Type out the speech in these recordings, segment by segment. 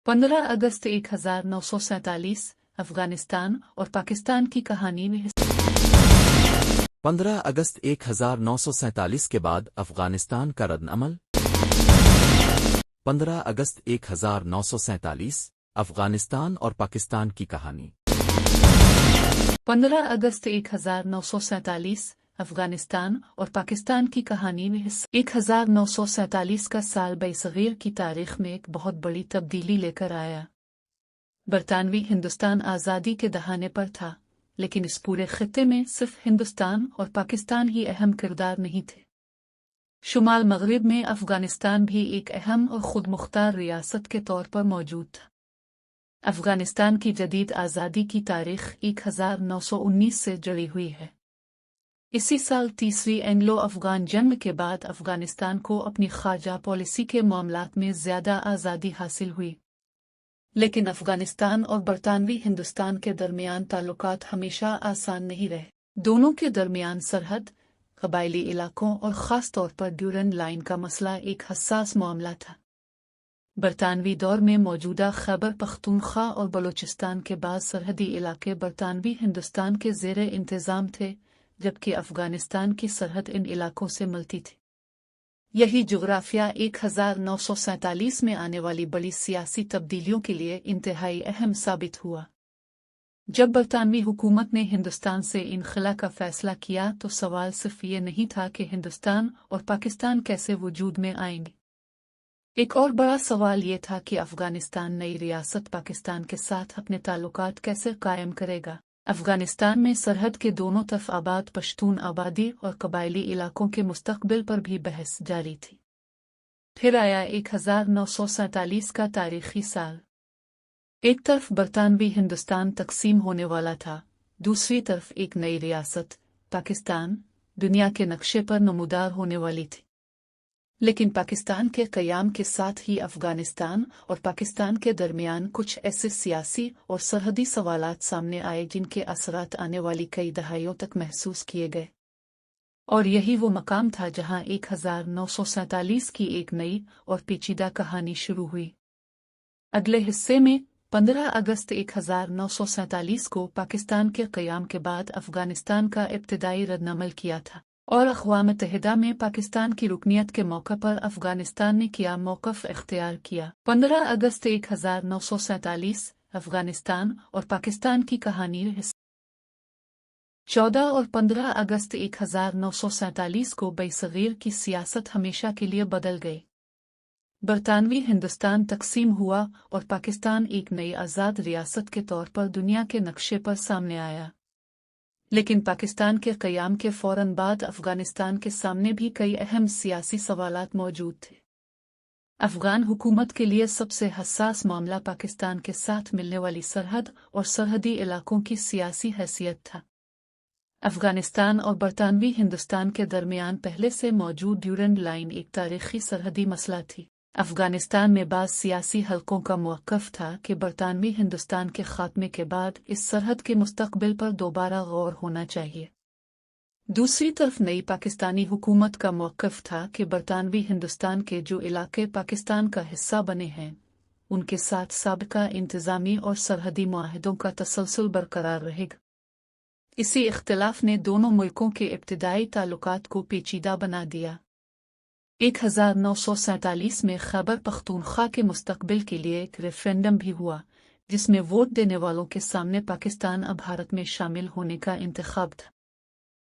15 अगस्त 1947 अफगानिस्तान और पाकिस्तान की कहानी में 15 अगस्त 1947 के बाद अफगानिस्तान का रद्दअमल। 15 अगस्त 1947 अफगानिस्तान और पाकिस्तान की कहानी। 15 अगस्त 1947 अफगानिस्तान और पाकिस्तान की कहानी में 1947 का साल बरसगीर की तारीख में एक बहुत बड़ी तब्दीली लेकर आया। बरतानवी हिंदुस्तान आज़ादी के दहाने पर था, लेकिन इस पूरे खित्ते में सिर्फ हिंदुस्तान और पाकिस्तान ही अहम किरदार नहीं थे। शुमाल मगरिब में अफगानिस्तान भी एक अहम और खुद मुख्तार रियासत के तौर पर मौजूद था। अफगानिस्तान की जदीद आज़ादी की तारीख 1919 से जुड़ी हुई है। इसी साल तीसरी एंग्लो अफगान जंग के बाद अफगानिस्तान को अपनी खारजा पॉलिसी के मामलात में ज़्यादा आज़ादी हासिल हुई, लेकिन अफगानिस्तान और बरतानवी हिंदुस्तान के दरमियान ताल्लुकात हमेशा आसान नहीं रहे। दोनों के दरमियान सरहद, कबायली इलाकों और ख़ास तौर पर ड्यूरन लाइन का मसला एक हसास मामला था। बरतानवी दौर में मौजूदा खैबर पख्तूनख्वा और बलूचिस्तान के बाद सरहदी इलाके बरतानवी हिंदुस्तान के ज़ेरे इंतज़ाम थे, जबकि अफगानिस्तान की सरहद इन इलाकों से मिलती थी। यही जुग्राफिया 1947 में आने वाली बड़ी सियासी तब्दीलियों के लिए इंतहाई अहम साबित हुआ। जब बरतानवी हुकूमत ने हिंदुस्तान से इनखला का फैसला किया तो सवाल सिर्फ ये नहीं था कि हिंदुस्तान और पाकिस्तान कैसे वजूद में आएंगे। एक और बड़ा सवाल ये था कि अफगानिस्तान नई रियासत पाकिस्तान के साथ अपने ताल्लुकात कैसे कायम करेगा। अफगानिस्तान में सरहद के दोनों तरफ आबाद पश्तून आबादी और कबायली इलाकों के मुस्तकबिल पर भी बहस जारी थी। फिर आया 1947 का तारीखी साल। एक तरफ बरतानवी हिंदुस्तान तकसीम होने वाला था, दूसरी तरफ एक नई रियासत पाकिस्तान दुनिया के नक्शे पर नमूदार होने वाली थी। लेकिन पाकिस्तान के क़याम के साथ ही अफगानिस्तान और पाकिस्तान के दरमियान कुछ ऐसे सियासी और सरहदी सवालात सामने आए जिनके असरात आने वाली कई दहाइयों तक महसूस किए गए। और यही वो मकाम था जहां 1947 की एक नई और पेचीदा कहानी शुरू हुई। अगले हिस्से में 15 अगस्त 1947 को पाकिस्तान के क़याम के बाद अफगानिस्तान का इब्तिदाई रद्दअमल किया था और अक़वाम मुत्तहिदा में पाकिस्तान की रुकनियत के मौके पर अफगानिस्तान ने क्या मौक़िफ़ इख्तियार किया। 15 अगस्त 1947 अफगानिस्तान और पाकिस्तान की कहानी। 14 और 15 अगस्त 1947 को बरसगीर की सियासत हमेशा के लिए बदल गई। बरतानवी हिंदुस्तान तकसीम हुआ और पाकिस्तान एक नई आज़ाद रियासत के तौर पर दुनिया के नक्शे पर सामने आया। लेकिन पाकिस्तान के क़याम के फ़ौरन बाद अफ़गानिस्तान के सामने भी कई अहम सियासी सवालात मौजूद थे। अफ़गान हुकूमत के लिए सबसे हसास मामला पाकिस्तान के साथ मिलने वाली सरहद और सरहदी इलाकों की सियासी हैसियत था। अफ़गानिस्तान और बरतानवी हिंदुस्तान के दरमियान पहले से मौजूद ड्यूरन लाइन एक तारीख़ी सरहदी मसला थी। अफ़गानिस्तान में बाज़ सियासी हलकों का मौक़िफ़ था कि बरतानवी हिंदुस्तान के ख़ात्मे के बाद इस सरहद के मुस्तक़बिल पर दोबारा गौर होना चाहिए। दूसरी तरफ नई पाकिस्तानी हुकूमत का मौक़िफ़ था कि बरतानवी हिंदुस्तान के जो इलाके पाकिस्तान का हिस्सा बने हैं, उनके साथ साबिक़ा इंतज़ामी और सरहदी मुआहदों का तसलसल बरकरार रहेगा। इसी इख्तिलाफ़ ने दोनों मुल्कों के इब्तिदाई ताल्लुकात को पेचीदा बना दिया। 1947 में खैबर पख्तूनख्वा के मुस्तकबिल के लिए एक रेफरेंडम भी हुआ, जिसमें वोट देने वालों के सामने पाकिस्तान अब भारत में शामिल होने का इंतखाब था।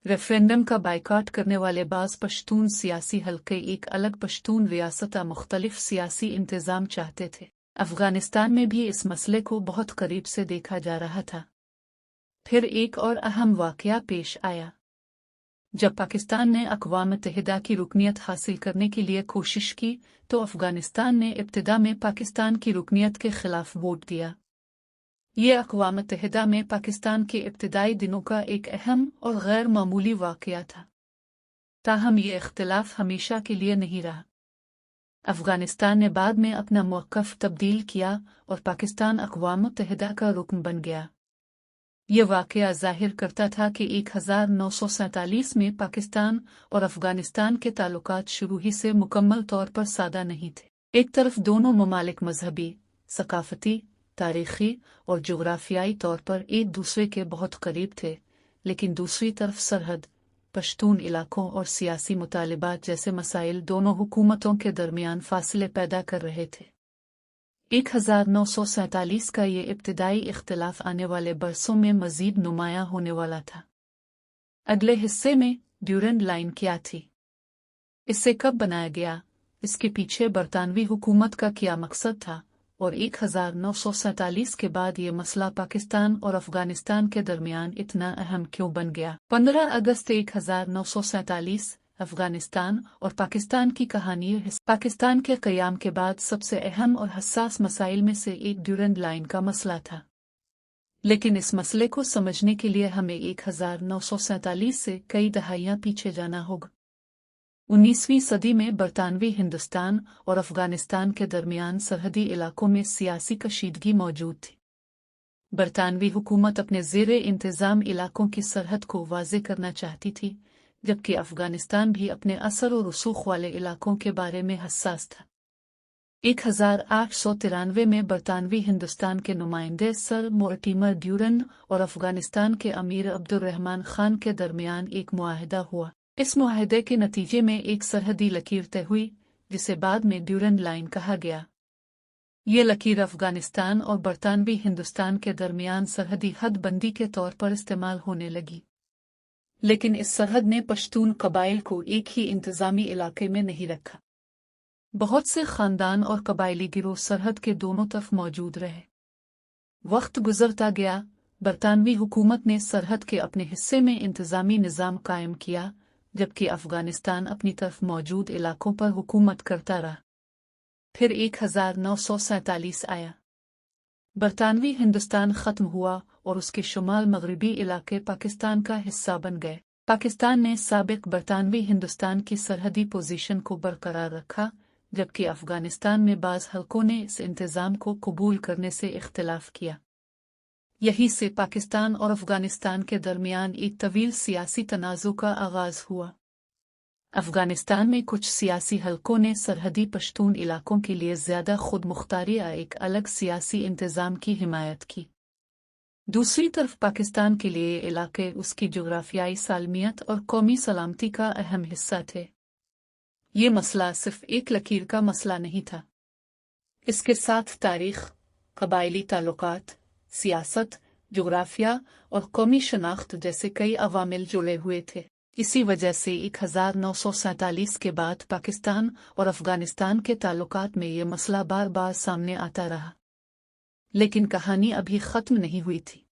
रेफरेंडम का बायकॉट करने वाले बाज़ पश्तून सियासी हलके एक अलग पश्तून रियासत मुख्तलिफ सियासी इंतज़ाम चाहते थे। अफ़गानिस्तान में भी इस मसले को बहुत करीब से देखा जा रहा था। फिर एक और अहम वाक़या पेश आया। जब पाकिस्तान ने अक़वाम मुत्तहिदा की रुकनियत हासिल करने के लिए कोशिश की तो अफ़गानिस्तान ने इब्तिदा में पाकिस्तान की रुकनियत के ख़िलाफ़ वोट दिया। ये अक़वाम मुत्तहिदा में पाकिस्तान के इब्तिदाई दिनों का एक अहम और गैर मामूली वाक़या था। ताहम ये इख्तिलाफ़ हमेशा के लिए नहीं रहा। अफ़गानिस्तान ने बाद में अपना मौक़िफ़ तब्दील किया और पाकिस्तान अक़वाम मुत्तहिदा का रुकन बन गया। ये वाक़या ज़ाहिर करता था कि 1947 में पाकिस्तान और अफ़गानिस्तान के ताल्लुकात शुरू ही से मुकम्मल तौर पर सादा नहीं थे। एक तरफ दोनों ममालिक मजहबी, सकाफती, तारीखी और जुग्राफियाई तौर पर एक दूसरे के बहुत करीब थे, लेकिन दूसरी तरफ सरहद, पश्तून इलाकों और सियासी मुतालिबात जैसे मसाइल दोनों हुकूमतों के दरमियान फासले पैदा कर रहे थे। 1947 का ये इब्तिदाई इख्तिलाफ आने वाले बरसों में मज़ीद नुमायां होने वाला था। अगले हिस्से में ड्यूरेंड लाइन क्या थी, इसे कब बनाया गया, इसके पीछे बरतानवी हुकूमत का क्या मकसद था, और 1947 के बाद ये मसला पाकिस्तान और अफगानिस्तान के दरमियान इतना अहम क्यों बन गया। 15 अगस्त 1947 अफगानिस्तान और पाकिस्तान की कहानी। पाकिस्तान के क़याम के बाद सबसे अहम और हसास मसाइल में से एक ड्यूरेंड लाइन का मसला था, लेकिन इस मसले को समझने के लिए हमें 1947 से कई दहाइयाँ पीछे जाना होगा। 19वीं सदी में बरतानवी हिंदुस्तान और अफगानिस्तान के दरमियान सरहदी इलाकों में सियासी कशीदगी मौजूद थी। बरतानवी हुकूमत अपने ज़ेरे इंतज़ाम इलाकों की सरहद को वाज़े करना चाहती थी, जबकि अफगानिस्तान भी अपने असर और रसूख वाले इलाकों के बारे में हसास था। 1893 में बरतानवी हिंदुस्तान के नुमाइंदे सर मोर्टिमर ड्यूरेंड और अफगानिस्तान के अमीर अब्दुर्रहमान खान के दरमियान एक मुआहदा हुआ। इस मुआहदे के नतीजे में एक सरहदी लकीर तय हुई, जिसे बाद में ड्यूरेंड लाइन कहा गया। ये लकीर अफगानिस्तान और बरतानवी हिंदुस्तान के दरमियान सरहदी हद बंदी के तौर पर इस्तेमाल होने लगी, लेकिन इस सरहद ने पश्तून कबाइल को एक ही इंतज़ामी इलाके में नहीं रखा। बहुत से ख़ानदान और कबाइली गिरोह सरहद के दोनों तरफ मौजूद रहे। वक्त गुजरता गया, बरतानवी हुकूमत ने सरहद के अपने हिस्से में इंतज़ामी निज़ाम कायम किया, जबकि अफगानिस्तान अपनी तरफ मौजूद इलाकों पर हुकूमत करता रहा। फिर 1947 आया। बरतानवी हिंदुस्तान ख़त्म हुआ और उसके शुमाल मगरबी इलाके पाकिस्तान का हिस्सा बन गए। पाकिस्तान ने साबिक़ बरतानवी हिंदुस्तान की सरहदी पोजीशन को बरकरार रखा, जबकि अफगानिस्तान में बाज़ हलकों ने इस इंतज़ाम को कबूल करने से इख्तिलाफ किया। यहीं से पाकिस्तान और अफगानिस्तान के दरमियान एक तवील सियासी तनाज़ु का आगाज़ हुआ। अफगानिस्तान में कुछ सियासी हलकों ने सरहदी पश्तून इलाकों के लिए ज़्यादा खुद मुख्तारी एक अलग सियासी इंतज़ाम की हिमायत की। दूसरी तरफ पाकिस्तान के लिए इलाके उसकी जोग्राफियाई सालमियत और कौमी सलामती का अहम हिस्सा थे। ये मसला सिर्फ एक लकीर का मसला नहीं था, इसके साथ तारीख़, कबायली ताल्लुकात, सियासत, जोग्राफिया और कौमी शनाख्त जैसे कई अवामिल जुड़े हुए थे। इसी वजह से 1947 के बाद पाकिस्तान और अफगानिस्तान के ताल्लुकात में ये मसला बार बार सामने आता रहा, लेकिन कहानी अभी ख़त्म नहीं हुई थी।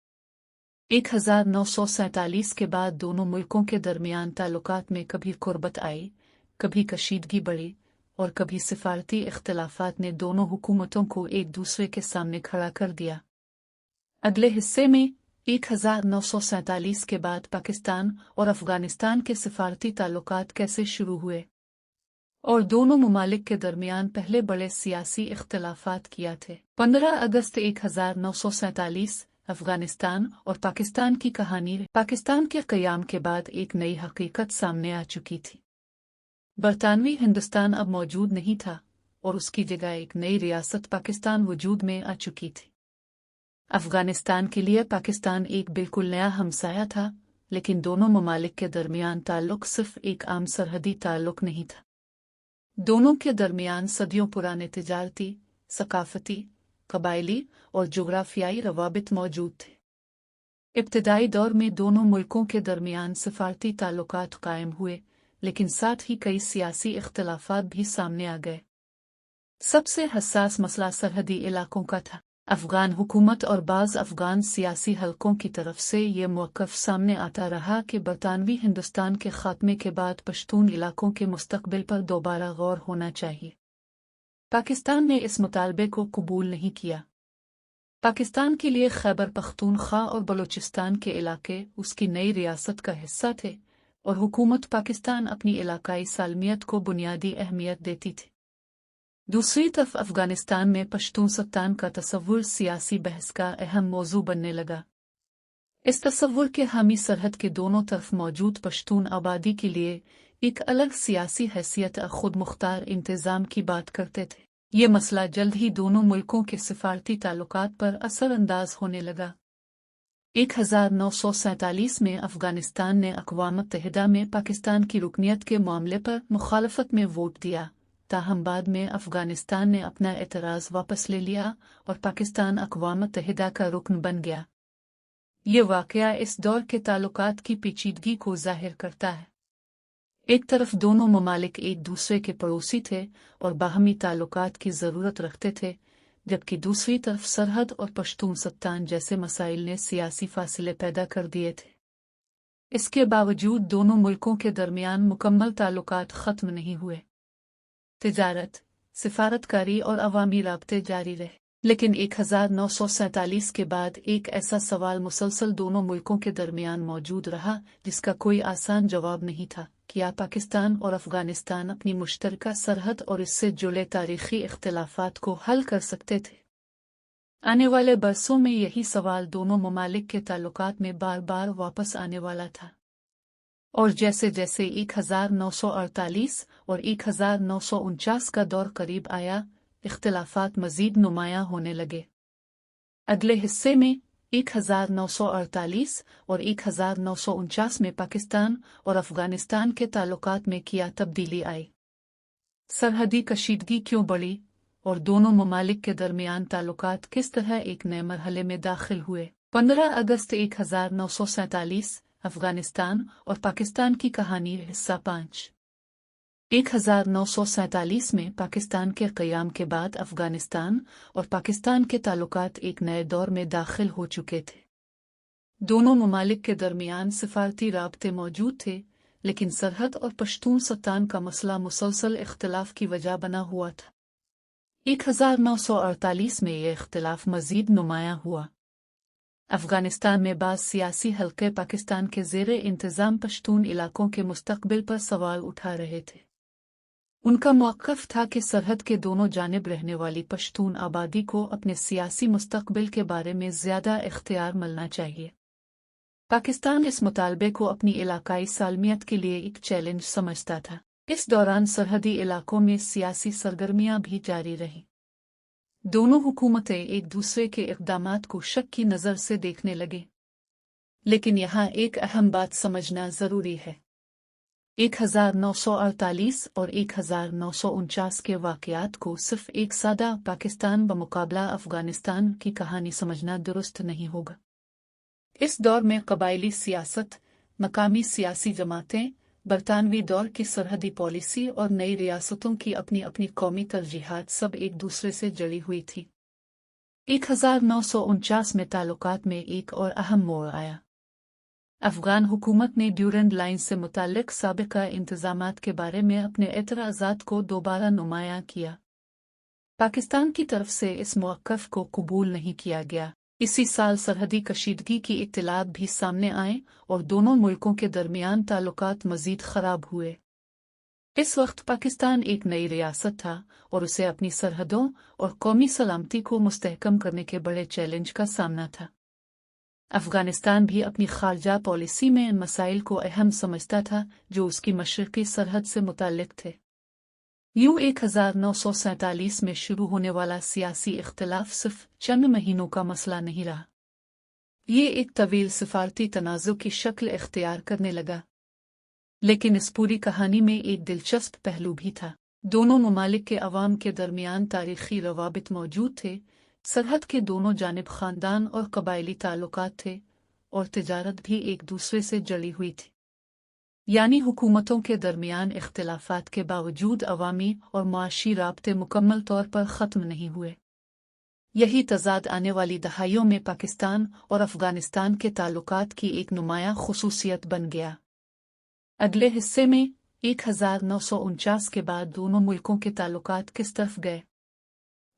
1947 के बाद दोनों मुल्कों के दरमियान ताल्लुकात में कभी कुर्बत आई, कभी कशीदगी बढ़ी और कभी सिफारती इख्तिलाफात ने दोनों हुकूमतों को एक दूसरे के सामने खड़ा कर दिया। अगले हिस्से में 1947 के बाद पाकिस्तान और अफगानिस्तान के सिफारती ताल्लुकात कैसे शुरू हुए और दोनों ममालिक के दरमियान पहले बड़े सियासी इख्तिलाफात किया थे। 15 अगस्त 1947 अफगानिस्तान और पाकिस्तान की कहानी। पाकिस्तान के क़याम के बाद एक नई हकीकत सामने आ चुकी थी। बरतानवी हिंदुस्तान अब मौजूद नहीं था और उसकी जगह एक नई रियासत पाकिस्तान वजूद में आ चुकी थी। अफगानिस्तान के लिए पाकिस्तान एक बिल्कुल नया हमसाया था, लेकिन दोनों ममालिक के दरमियान ताल्लुक सिर्फ एक आम सरहदी ताल्लुक नहीं था। दोनों के दरमियान सदियों पुराने तिजारती, सकाफती, कबायली और जोग्राफियाई रवाबित मौजूद थे। इब्तिदाई दौर में दोनों मुल्कों के दरमियान सिफारती ताल्लुकात कायम हुए, लेकिन साथ ही कई सियासी इख्तिलाफात भी सामने आ गए। सबसे हसास मसला सरहदी इलाकों का था। अफगान हुकूमत और बाज़ अफगान सियासी हलकों की तरफ से ये मौक़िफ़ सामने आता रहा कि बरतानवी हिंदुस्तान के ख़ात्मे के बाद पश्तून इलाकों के मुस्तक़बिल पर दोबारा गौर होना चाहिए। पाकिस्तान ने इस मुतालबे को कबूल नहीं किया। पाकिस्तान के लिए खैबर पख्तूनख्वा और बलूचिस्तान के इलाके उसकी नई रियासत का हिस्सा थे और हुकूमत पाकिस्तान अपनी इलाकाई सालमियत को बुनियादी अहमियत देती थी। दूसरी तरफ अफगानिस्तान में पश्तून सत्तान का तसव्वुर सियासी बहस का अहम मौजू बनने लगा। इस तसव्वुर के हामी सरहद के दोनों तरफ मौजूद पश्तून आबादी के लिए एक अलग सियासी हैसियत खुद मुख्तार इंतज़ाम की बात करते थे। ये मसला जल्द ही दोनों मुल्कों के सिफारती ताल्लुकात पर असरअंदाज होने लगा। 1947 में अफगानिस्तान ने अक़वाम मुत्तहिदा में पाकिस्तान की रुकनियत के मामले पर मुखालफत में वोट दिया, ताहम बाद में अफगानिस्तान ने अपना एतराज़ वापस ले लिया और पाकिस्तान अक़वाम मुत्तहिदा का रुकन बन गया। ये वाक़या इस दौर के ताल्लुकात की पेचीदगी को ज़ाहिर करता है। एक तरफ दोनों ममालिक एक दूसरे के पड़ोसी थे और बाहमी ताल्लुकात की ज़रूरत रखते थे, जबकि दूसरी तरफ सरहद और पश्तून सत्तान जैसे मसाइल ने सियासी फासले पैदा कर दिए थे। इसके बावजूद दोनों मुल्कों के दरमियान मुकम्मल ताल्लुकात ख़त्म नहीं हुए। तिजारत, सिफारतकारी और अवामी राब्ते जारी रहे, लेकिन 1947 के बाद एक ऐसा सवाल मुसलसल दोनों मुल्कों के दरमियान मौजूद रहा जिसका कोई आसान जवाब नहीं था। क्या पाकिस्तान और अफगानिस्तान अपनी मुश्तरका सरहद और इससे जुड़े तारीखी इख्तिलाफात को हल कर सकते थे? आने वाले बरसों में यही सवाल दोनों ममालिक के ताल्लुकात में बार बार वापस आने वाला था, और जैसे जैसे 1948 और 1949 का दौर करीब आया, इख्तिलाफात मज़ीद नुमायां होने लगे। अगले हिस्से में 1948 और 1949 में पाकिस्तान और अफगानिस्तान के ताल्लुकात में क्या तब्दीली आई, सरहदी कशीदगी क्यों बढ़ी और दोनों ममालिक के दरमियान ताल्लुकात किस तरह एक नए मरहले में दाखिल हुए। 15 अगस्त 1947 अफगानिस्तान और पाकिस्तान की कहानी हिस्सा 5। 1947 में पाकिस्तान के क़याम के बाद अफगानिस्तान और पाकिस्तान के ताल्लुकात एक नए दौर में दाखिल हो चुके थे। दोनों ममालिक के दरमियान सिफारती राब्ते मौजूद थे, लेकिन सरहद और पश्तून सत्तान का मसला मुसलसल इख्तिलाफ की वजह बना हुआ था। 1948 में यह इख्तिलाफ मज़ीद नुमायां हुआ। अफगानिस्तान में बाज़ सियासी हल्के पाकिस्तान के ज़ेरे इंतज़ाम पश्तून इलाकों के मुस्तक़बिल पर सवाल उठा रहे थे। उनका मौक़िफ़ था कि सरहद के दोनों जानिब रहने वाली पश्तून आबादी को अपने सियासी मुस्तक़बिल के बारे में ज़्यादा इख्तियार मिलना चाहिए। पाकिस्तान इस मुतालबे को अपनी इलाकाई सालमियत के लिए एक चैलेंज समझता था। इस दौरान सरहदी इलाकों में सियासी सरगर्मियां भी जारी रहीं। दोनों हुकूमतें एक दूसरे के इक़दामात को शक की नज़र से देखने लगे, लेकिन यहाँ एक अहम बात समझना ज़रूरी है। 1948 और 1949 के वाक़यात को सिर्फ एक सादा पाकिस्तान बमुकाबला अफ़गानिस्तान की कहानी समझना दुरुस्त नहीं होगा। इस दौर में कबायली सियासत, मकामी सियासी जमातें, बरतानवी दौर की सरहदी पॉलिसी और नई रियासतों की अपनी अपनी कौमी तरजीहात सब एक दूसरे से जड़ी हुई थी। 1949 में ताल्लुकात में एक और अहम मोड़ आया। अफ़गान हुकूमत ने ड्यूरेंड लाइन से मुताल्लिक़ साबिक़ा इंतज़ामात के बारे में अपने एतराज़ात को दोबारा नुमायां किया। पाकिस्तान की तरफ से इस मौक़िफ़ को कबूल नहीं किया गया। इसी साल सरहदी कशीदगी की इत्तलात भी सामने आए और दोनों मुल्कों के दरमियान ताल्लुकात मज़ीद ख़राब हुए। इस वक्त पाकिस्तान एक नई रियासत था और उसे अपनी सरहदों और कौमी सलामती को मुस्तहकम करने के बड़े चैलेंज का सामना था। अफ़गानिस्तान भी अपनी ख़ारजा पॉलिसी में इन मसाइल को अहम समझता था जो उसकी मशरिक़ी सरहद से मुताल्लिक़ थे। यूं 1947 में शुरू होने वाला सियासी इख्तिलाफ सिर्फ चंद महीनों का मसला नहीं रहा। ये एक तवील सिफारती तनाज़ुर की शक्ल इख्तियार करने लगा। लेकिन इस पूरी कहानी में एक दिलचस्प पहलू भी था। दोनों ममालिक के अवाम के दरमियान तारीख़ी रवाबित मौजूद थे। सरहद के दोनों जानिब ख़ानदान और कबायली ताल्लुकात थे और तिजारत भी एक दूसरे से जड़ी हुई थी। यानी हुकूमतों के दरमियान इख्तिलाफात के बावजूद अवामी और माशी राब्ते मुकम्मल तौर पर ख़त्म नहीं हुए। यही तज़ाद आने वाली दहाइयों में पाकिस्तान और अफ़गानिस्तान के ताल्लुकात की एक नुमायां ख़ुसूसियत बन गया। अगले हिस्से में 1949 के बाद दोनों मुल्कों के ताल्लुकात किस तरफ गए,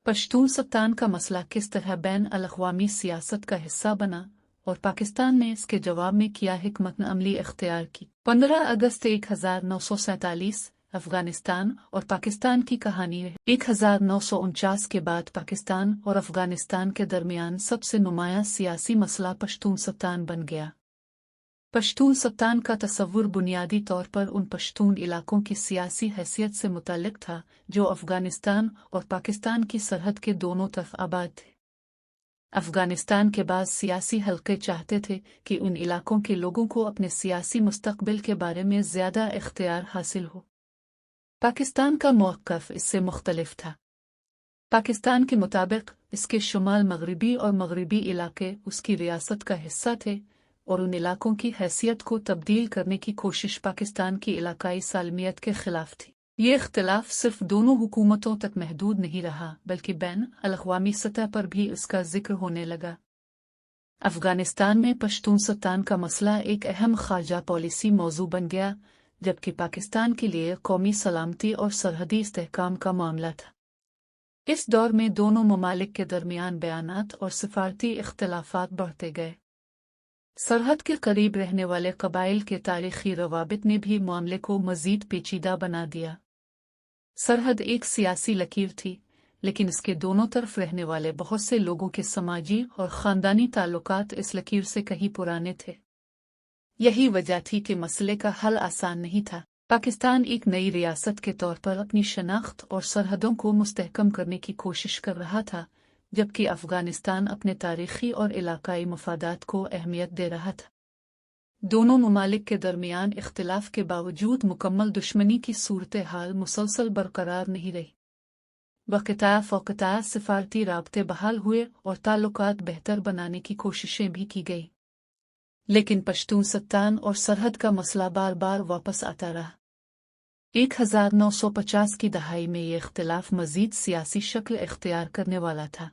पश्तून सत्तान का मसला किस तरह बैन अल-अक़वामी सियासत का हिस्सा बना और पाकिस्तान ने इसके जवाब में क्या हिकमत अमली इख्तियार की। 15 अगस्त 1947 अफ़गानिस्तान और पाकिस्तान की कहानी। 1949 के बाद पाकिस्तान और अफ़गानिस्तान के दरमियान सबसे नुमायां सियासी मसला पश्तून सत्तान बन गया। पश्तून सत्तान का तस्वुर बुनियादी तौर पर उन पश्तून इलाकों की सियासी हैसियत से मुताल्लिक था जो अफ़गानिस्तान और पाकिस्तान की सरहद के दोनों तरफ आबाद थे। अफ़गानिस्तान के बाद सियासी हलके चाहते थे कि उन इलाकों के लोगों को अपने सियासी मुस्तक़बिल के बारे में ज़्यादा इख्तियार हासिल हो। पाकिस्तान का मौक़िफ़ इससे मुख्तलिफ था। पाकिस्तान के मुताबिक इसके शुमाल मगरिबी और मगरिबी इलाके उसकी रियासत का हिस्सा थे और उन इलाकों की हैसियत को तब्दील करने की कोशिश पाकिस्तान की इलाकाई सालमियत के खिलाफ थी। ये इख्तिलाफ सिर्फ दोनों हुकूमतों तक महदूद नहीं रहा बल्कि बैन अल-अक़वामी सतह पर भी इसका जिक्र होने लगा। अफ़गानिस्तान में पश्तून सत्तान का मसला एक अहम ख़ारजा पॉलिसी मौजू बन गया, जबकि पाकिस्तान के लिए कौमी सलामती और सरहदी इस्तेहकाम का मामला था। इस दौर में दोनों ममालिक के दरमियान बयानात और सिफारती इख्तिलाफात बढ़ते गए। सरहद के करीब रहने वाले कबाइल के तारीखी रवाबित ने भी मामले को मज़ीद पेचीदा बना दिया। सरहद एक सियासी लकीर थी, लेकिन इसके दोनों तरफ रहने वाले बहुत से लोगों के समाजी और ख़ानदानी ताल्लुकात इस लकीर से कहीं पुराने थे। यही वजह थी कि मसले का हल आसान नहीं था। पाकिस्तान एक नई रियासत के तौर पर अपनी शनाख्त और सरहदों को मुस्तहकम करने की कोशिश कर रहा था, जबकि अफ़गानिस्तान अपने तारीखी और इलाकाई मफादात को अहमियत दे रहा था। दोनों ममालिक के दरमियान इख्तिलाफ के बावजूद मुकम्मल दुश्मनी की सूरत हाल मुसलसल बरकरार नहीं रही। वक़्ता सिफारती राब्ते बहाल हुए और ताल्लुकात बेहतर बनाने की कोशिशें भी की गई, लेकिन पश्तून सत्तान और सरहद का मसला बार बार वापस आता रहा। 1950 की दहाई में ये इख्तिलाफ मज़ीद सियासी शक्ल इख्तियार करने वाला था।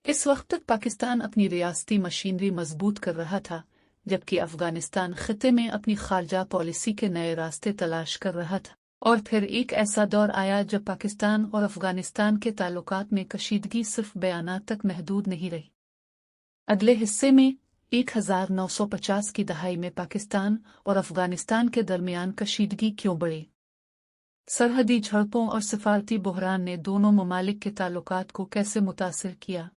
इस वक्त तक पाकिस्तान अपनी रियासती मशीनरी मजबूत कर रहा था, जबकि अफ़गानिस्तान ख़ित्ते में अपनी ख़ारजा पॉलिसी के नए रास्ते तलाश कर रहा था। और फिर एक ऐसा दौर आया जब पाकिस्तान और अफ़गानिस्तान के ताल्लुकात में कशीदगी सिर्फ बयानात तक महदूद नहीं रही। अगले हिस्से में 1950 की दहाई में पाकिस्तान और अफ़गानिस्तान के दरमियान कशीदगी क्यों बढ़ी, सरहदी झड़पों और सिफारती बहरान ने दोनों ममालिक के ताल्लुकात को कैसे मुतासिर किया,